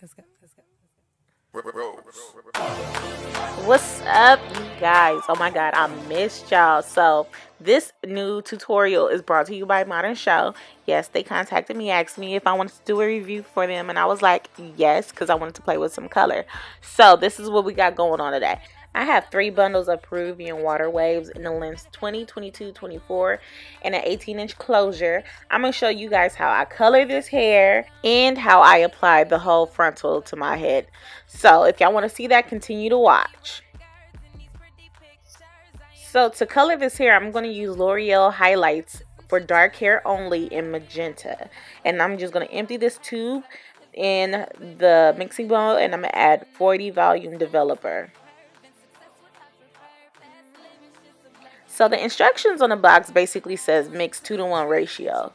What's up, you guys? Oh my god, I missed y'all. So this new tutorial is brought to you by Modern Show. Yes, they contacted me, asked me if I wanted to do a review for them, and I was like yes, because I wanted to play with some color. So this is what we got going on today. I have 3 bundles of Peruvian water waves in the lengths 20, 22, 24, and an 18-inch closure. I'm going to show you guys how I color this hair and how I apply the whole frontal to my head. So if y'all want to see that, continue to watch. So to color this hair, I'm going to use Loreal Highlights for dark hair only in magenta. And I'm just going to empty this tube in the mixing bowl, and I'm going to add 40 volume developer. So the instructions on the box basically says mix 2-to-1 ratio.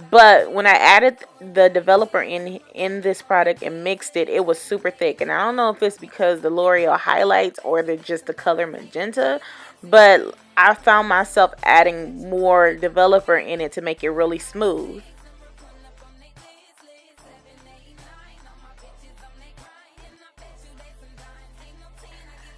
But when I added the developer in this product and mixed it, it was super thick. And I don't know if it's because the L'Oreal highlights or just the color magenta, but I found myself adding more developer in it to make it really smooth.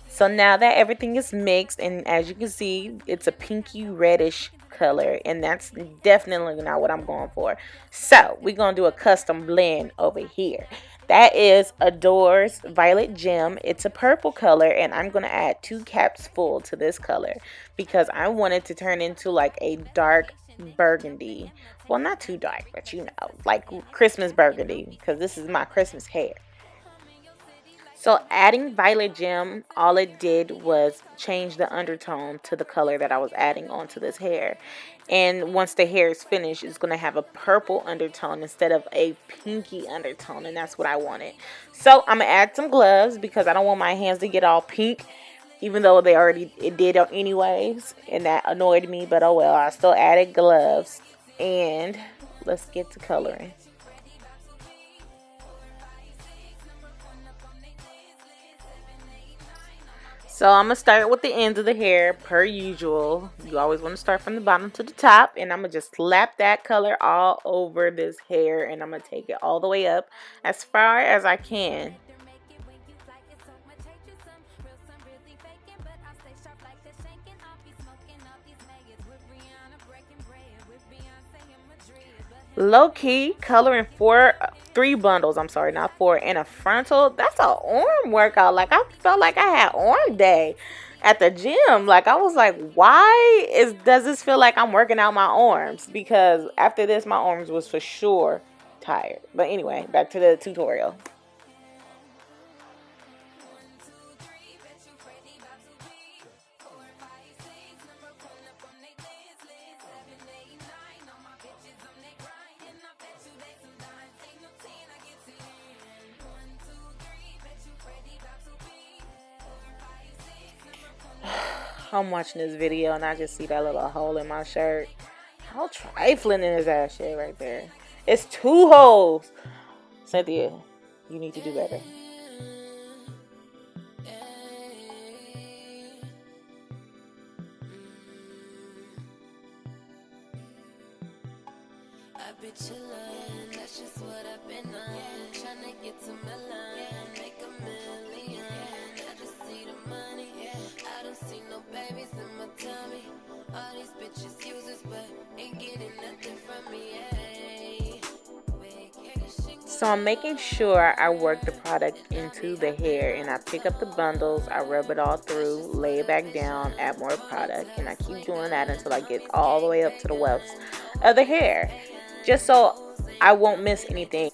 So now that everything is mixed, and as you can see, it's a pinky reddish color, and that's definitely not what I'm going for. So we're going to do a custom blend over here. That is Adore's Violet Gem. It's a purple color, and I'm going to add 2 caps full to this color because I want it to turn into like a dark burgundy. Well, not too dark, but you know, like Christmas burgundy, because this is my Christmas hair. So adding Violet Gem, all it did was change the undertone to the color that I was adding onto this hair. And once the hair is finished, it's going to have a purple undertone instead of a pinky undertone. And that's what I wanted. So I'm going to add some gloves because I don't want my hands to get all pink, even though it did anyways. And that annoyed me, but oh well, I still added gloves. And let's get to coloring. So I'm going to start with the ends of the hair per usual. You always want to start from the bottom to the top. And I'm going to just slap that color all over this hair. And I'm going to take it all the way up as far as I can. Low key coloring 3 bundles, I'm sorry, not 4, and a frontal. That's an arm workout. Like, I felt like I had arm day at the gym. Like, I was like, why does this feel like I'm working out my arms? Because after this, my arms was for sure tired. But anyway, back to the tutorial. I'm watching this video and I just see that little hole in my shirt. How trifling is that shit right there? It's 2 holes. Cynthia, you need to do better. I've been chillin', that's just what I've been on. Tryna get to Milan, make a million. I just see the money. I don't see no babies in my tummy. All these bitches users, but ain't getting nothing from me. So I'm making sure I work the product into the hair, and I pick up the bundles, I rub it all through, lay it back down, add more product, and I keep doing that until I get all the way up to the wefts of the hair, just so I won't miss anything.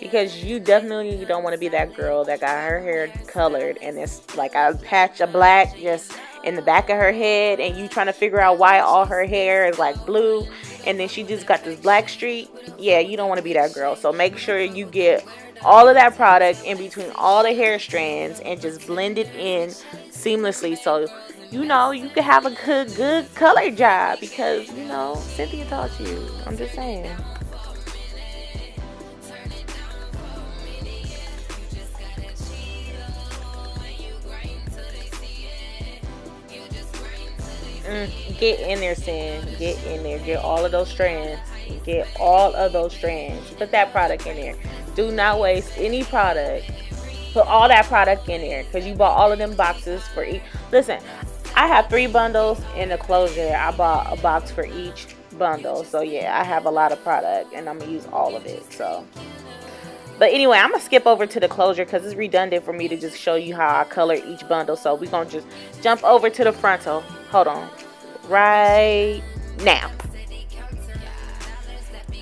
Because you definitely don't want to be that girl that got her hair colored and it's like a patch of black just in the back of her head, and you trying to figure out why all her hair is like blue and then she just got this black streak. Yeah, you don't want to be that girl. So make sure you get all of that product in between all the hair strands and just blend it in seamlessly, so you know you can have a good color job, because you know Cynthia taught you. I'm just saying. Get in there, Sin. Get in there. Get all of those strands. Get all of those strands. Put that product in there. Do not waste any product. Put all that product in there because you bought all of them boxes for each. Listen, I have 3 bundles in the closure. I bought a box for each bundle. So yeah, I have a lot of product and I'm going to use all of it. So, but anyway, I'm going to skip over to the closure because it's redundant for me to just show you how I color each bundle. So we're going to just jump over to the frontal. Hold on. Right now.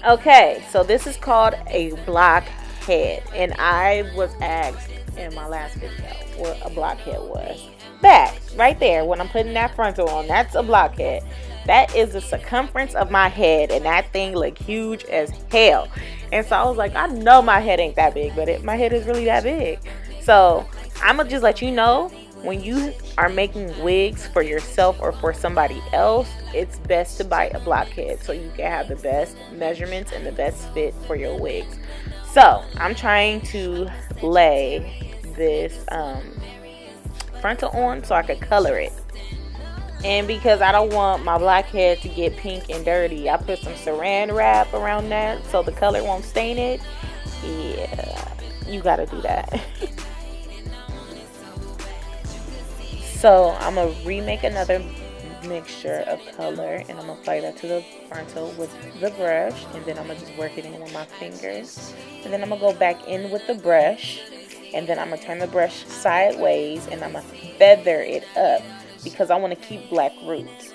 Okay, so this is called a blockhead. And I was asked in my last video what a blockhead was. That right there, when I'm putting that frontal on, that's a blockhead. That is the circumference of my head, and that thing look huge as hell. And so I was like, I know my head ain't that big, but my head is really that big. So I'm gonna just let you know, when you are making wigs for yourself or for somebody else, it's best to buy a blockhead so you can have the best measurements and the best fit for your wigs. So I'm trying to lay this frontal on so I could color it. And because I don't want my blackhead to get pink and dirty, I put some saran wrap around that so the color won't stain it. Yeah, you gotta do that. So I'm gonna remake another mixture of color and I'm gonna apply that to the frontal with the brush, and then I'm gonna just work it in with my fingers, and then I'm gonna go back in with the brush, and then I'm gonna turn the brush sideways and I'm gonna feather it up because I want to keep black roots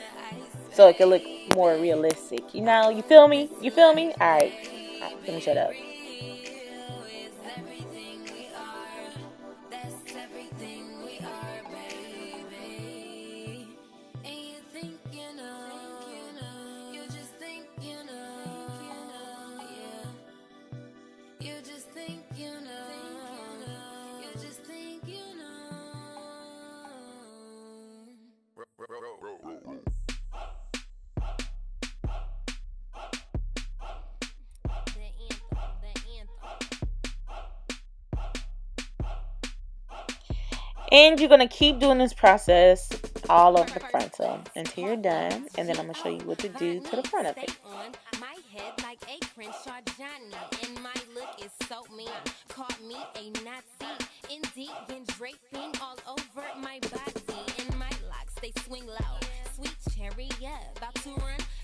so it can look more realistic. You know, you feel me? You feel me? All right, let me shut up. And you're going to keep doing this process all over the frontal until you're done. And then I'm going to show you what to do to the front of it.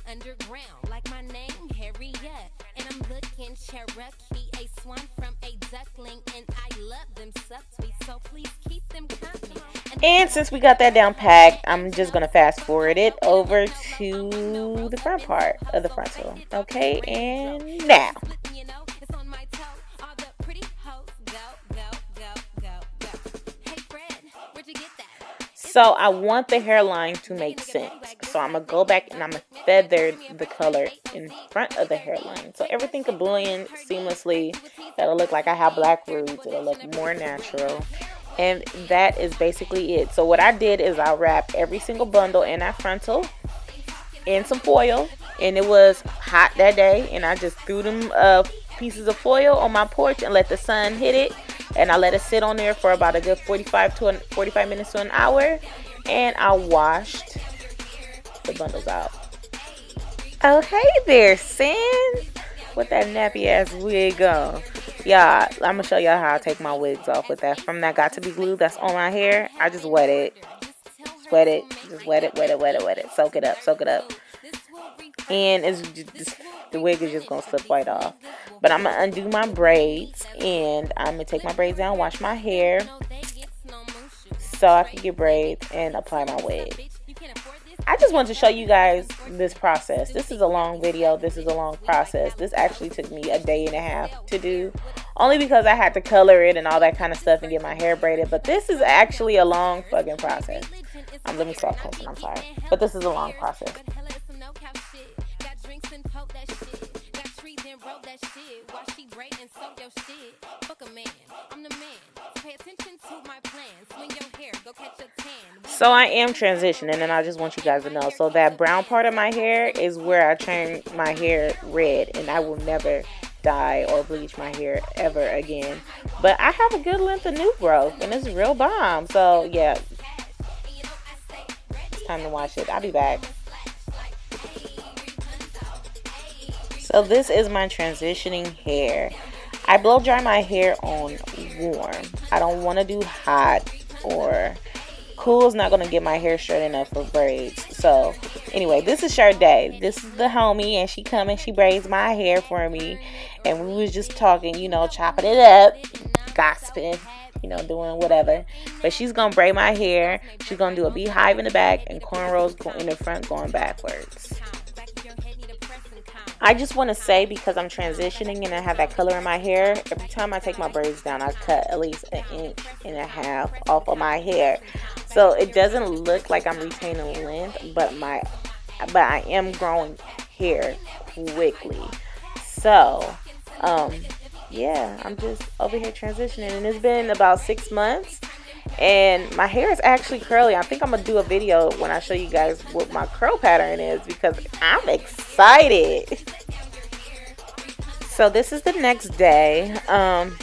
Underground, like my name, Harriet, and I'm looking Cherokee, a swan from a duckling, and I love them subtweets, so please keep them company. And since we got that down packed, I'm just gonna fast forward it over to the front part of the frontal. Okay, and now. So I want the hairline to make sense. So I'm going to go back and I'm going to feather the color in front of the hairline. So everything can blend seamlessly. That'll look like I have black roots. It'll look more natural. And that is basically it. So what I did is I wrapped every single bundle in that frontal in some foil. And it was hot that day. And I just threw them pieces of foil on my porch and let the sun hit it. And I let it sit on there for about a good 45 minutes to an hour. And I washed the bundles out. Oh, hey there, Sin. With that nappy ass wig on. Yeah, I'm going to show y'all how I take my wigs off with that. From that got to be glue that's on my hair, I just wet it. Wet it. Just wet it. Soak it up. And it's just, the wig is just going to slip right off. But I'm going to undo my braids. And I'm going to take my braids down, wash my hair, so I can get braids and apply my wig. I just wanted to show you guys this process. This is a long video. This is a long process. This actually took me a day and a half to do. Only because I had to color it and all that kind of stuff and get my hair braided. But this is actually a long fucking process. Let me stop cussing. I'm sorry. But this is a long process. So I am transitioning, and I just want you guys to know. So that brown part of my hair is where I turn my hair red, and I will never dye or bleach my hair ever again. But I have a good length of new growth, and it's real bomb. So yeah, it's time to wash it. I'll be back. So this is my transitioning hair. I blow dry my hair on warm. I don't want to do hot or cool is not going to get my hair straight enough for braids. So anyway, this is Sade. This is the homie, and she come and she braids my hair for me. And we was just talking, you know, chopping it up, gossiping, you know, doing whatever. But she's going to braid my hair. She's going to do a beehive in the back and cornrows in the front going backwards. I just want to say, because I'm transitioning and I have that color in my hair, every time I take my braids down, I cut at least 1.5 inches off of my hair. So it doesn't look like I'm retaining length, but I am growing hair quickly. So, yeah, I'm just over here transitioning, and it's been about 6 months. And my hair is actually curly. I think I'm going to do a video when I show you guys what my curl pattern is, because I'm excited. So this is the next day.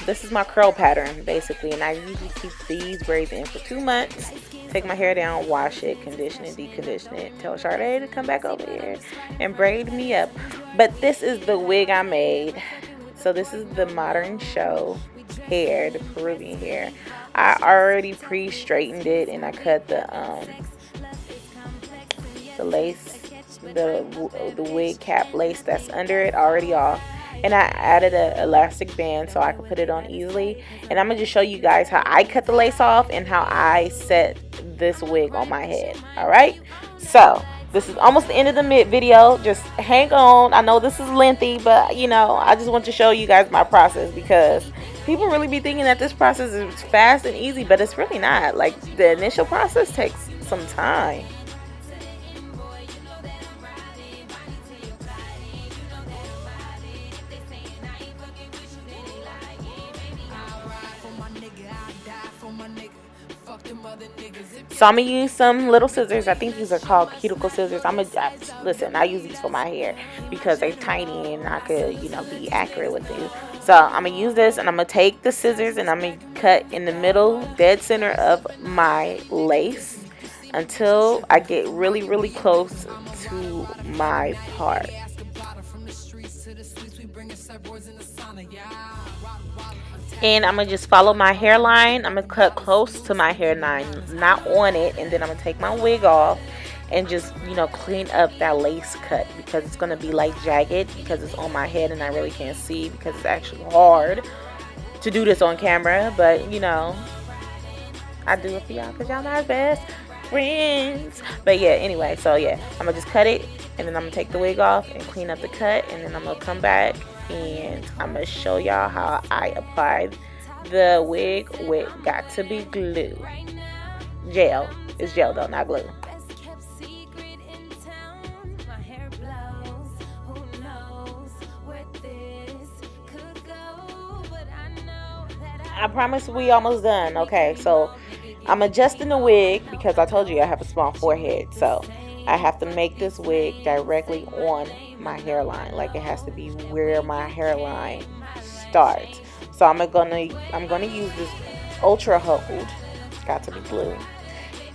This is my curl pattern, basically. And I usually keep these braids in for 2 months. Take my hair down, wash it, condition it, decondition it. Tell Sade to come back over here and braid me up. But this is the wig I made. So this is the modern show hair, the Peruvian hair. I already pre-straightened it, and I cut the lace, the wig cap lace that's under it already off, and I added an elastic band so I could put it on easily. And I'm gonna just show you guys how I cut the lace off and how I set this wig on my head. All right, so this is almost the end of the video. Just hang on. I know this is lengthy, but you know, I just want to show you guys my process, because people really be thinking that this process is fast and easy, but it's really not. Like, the initial process takes some time. So I'm gonna use some little scissors. I think these are called cuticle scissors. Listen, I use these for my hair because they're tiny and I could, you know, be accurate with it. So I'm gonna use this, and I'm gonna take the scissors and I'm gonna cut in the middle, dead center of my lace, until I get really, really close to my part. And I'm going to just follow my hairline. I'm going to cut close to my hairline, not on it. And then I'm going to take my wig off and just, you know, clean up that lace cut, because it's going to be like jagged because it's on my head and I really can't see, because it's actually hard to do this on camera. But, you know, I do it for y'all because y'all my best friends. But yeah, anyway, so yeah, I'm going to just cut it, and then I'm going to take the wig off and clean up the cut, and then I'm going to come back and I'm going to show y'all how I applied the wig with Got To Be glue. Gel. It's gel though, not glue. I promise we almost done. Okay, so I'm adjusting the wig because I told you I have a small forehead. So I have to make this wig directly on my hairline. Like, it has to be where my hairline starts. So I'm gonna use this Ultra Hold, Got To Be glue,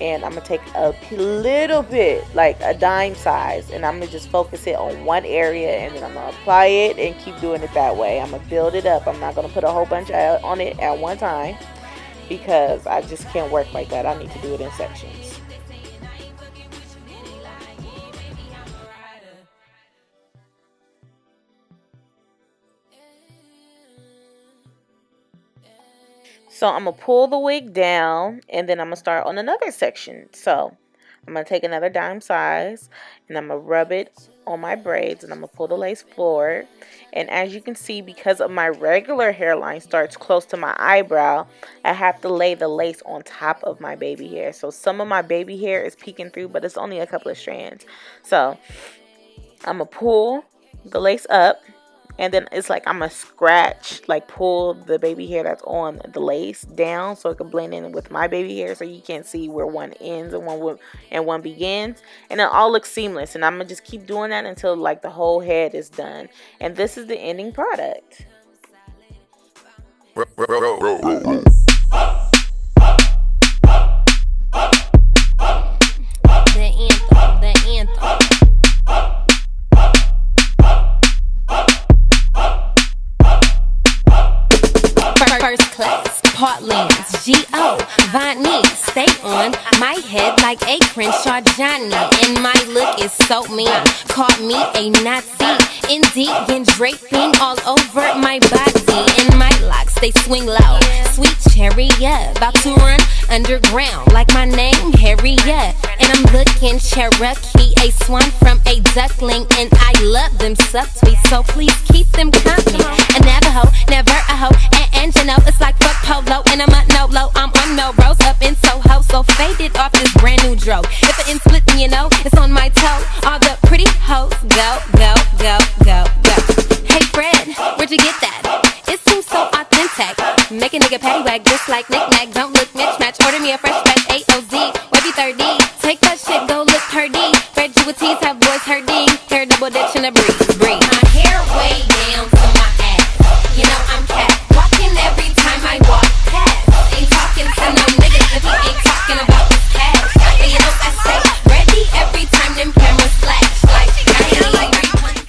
and I'm gonna take a little bit, like a dime size, and I'm gonna just focus it on one area, and then I'm gonna apply it and keep doing it that way. I'm gonna build it up. I'm not gonna put a whole bunch on it at one time, because I just can't work like that. I need to do it in sections. So I'm going to pull the wig down, and then I'm going to start on another section. So I'm going to take another dime size, and I'm going to rub it on my braids, and I'm going to pull the lace forward. And as you can see, because of my regular hairline starts close to my eyebrow, I have to lay the lace on top of my baby hair. So some of my baby hair is peeking through, but it's only a couple of strands. So I'm going to pull the lace up. And then it's like I'm going to scratch, like pull the baby hair that's on the lace down so it can blend in with my baby hair, so you can't see where one ends and one begins. And it all looks seamless. And I'm going to just keep doing that until like the whole head is done. And this is the ending product. The anthem. Crenshaw Johnny, and my look is so mean. Caught me a Nazi, Indian draping all over my body, and my locks they swing low. Sweet cherry, yeah, about to run underground like my name Harry, yeah. And I'm looking Cherokee, a swan from a duckling, and I love them subtweets, so please keep them company. A Navajo, never a hoe, and you know it's like fuck polo, and I'm a no-low, I'm on Melrose up in Soho, so faded off this brand new dro. If it ain't split, you know, it's on my toe. All the pretty hoes go, go, go, go, go. Hey Fred, where'd you get that? It seems so authentic. Make a nigga patty wag just like knick-knack. Don't look mismatch. Order me a fresh batch AOZ. Wavy 30. Take that shit, go look herdy. Fred you with tease, have boys herding. Hair double ditch in a breeze.